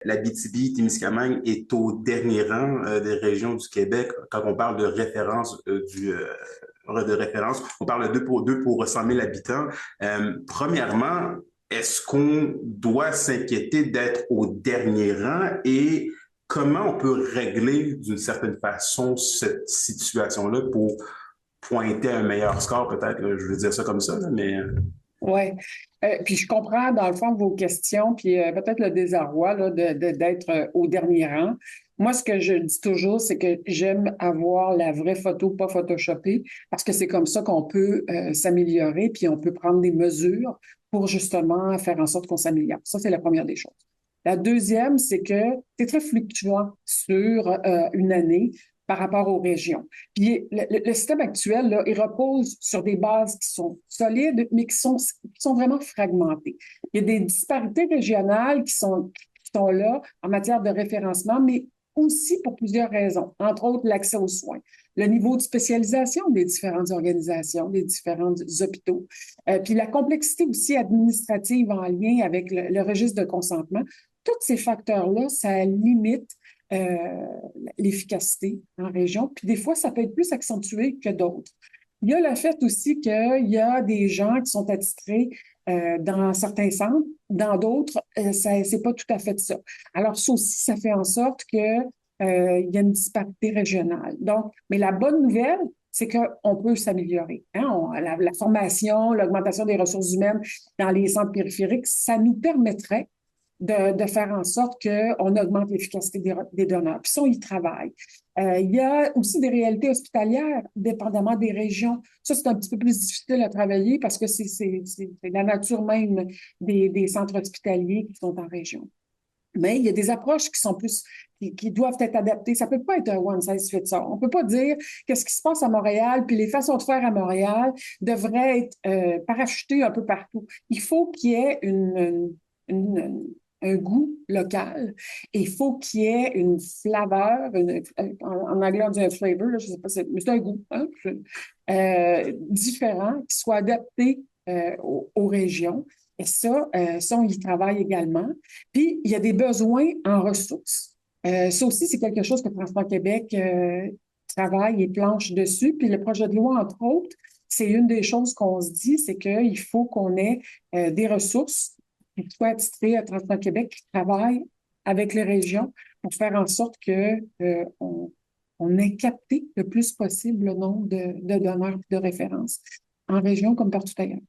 l'Abitibi-Témiscamingue est au dernier rang des régions du Québec quand on parle de référence de référence. On parle de 2 pour 100 000 habitants. Premièrement, est-ce qu'on doit s'inquiéter d'être au dernier rang et comment on peut régler d'une certaine façon cette situation-là pour pointer un meilleur score, peut-être, là, je veux dire ça comme ça, là, mais Oui. Puis je comprends, dans le fond, vos questions, puis peut-être le désarroi là, d'être au dernier rang. Moi, ce que je dis toujours, c'est que j'aime avoir la vraie photo, pas photoshopée, parce que c'est comme ça qu'on peut s'améliorer, puis on peut prendre des mesures pour justement faire en sorte qu'on s'améliore. Ça, c'est la première des choses. La deuxième, c'est que c'est très fluctuant sur une année par rapport aux régions. Puis le système actuel, là, il repose sur des bases qui sont solides, mais qui sont vraiment fragmentées. Il y a des disparités régionales qui sont là en matière de référencement, mais aussi pour plusieurs raisons, entre autres l'accès aux soins, le niveau de spécialisation des différentes organisations, des différents hôpitaux, puis la complexité aussi administrative en lien avec le registre de consentement. Tous ces facteurs-là, ça limite euh, l'efficacité en région. Puis des fois, ça peut être plus accentué que d'autres. Il y a le fait aussi qu'il y a des gens qui sont attitrés dans certains centres, dans d'autres, c'est pas tout à fait ça. Alors, ça aussi, ça fait en sorte que il y a une disparité régionale. Donc, mais la bonne nouvelle, c'est qu'on peut s'améliorer. Hein? La formation, l'augmentation des ressources humaines dans les centres périphériques, ça nous permettrait de faire en sorte qu'on augmente l'efficacité des donneurs. Puis ça, on y travaille. Il y a aussi des réalités hospitalières, dépendamment des régions. Ça, c'est un petit peu plus difficile à travailler parce que c'est la nature même des centres hospitaliers qui sont en région. Mais il y a des approches qui doivent être adaptées. Ça peut pas être un one size fits all. On peut pas dire qu'est-ce qui se passe à Montréal, puis les façons de faire à Montréal devraient être parachutées un peu partout. Il faut qu'il y ait une, un goût local et il faut qu'il y ait une flaveur, en anglais on dit un flavor, là, je sais pas, mais c'est un goût hein, différent qui soit adapté aux régions. Et ça, on y travaille également. Puis, il y a des besoins en ressources. Ça aussi, c'est quelque chose que Transport Québec travaille et planche dessus. Puis le projet de loi, entre autres, c'est une des choses qu'on se dit, c'est qu'il faut qu'on ait des ressources qui soient attitrées à Transport Québec, qui travaillent avec les régions pour faire en sorte que on ait capté le plus possible le nombre de donneurs et de références en région comme partout ailleurs.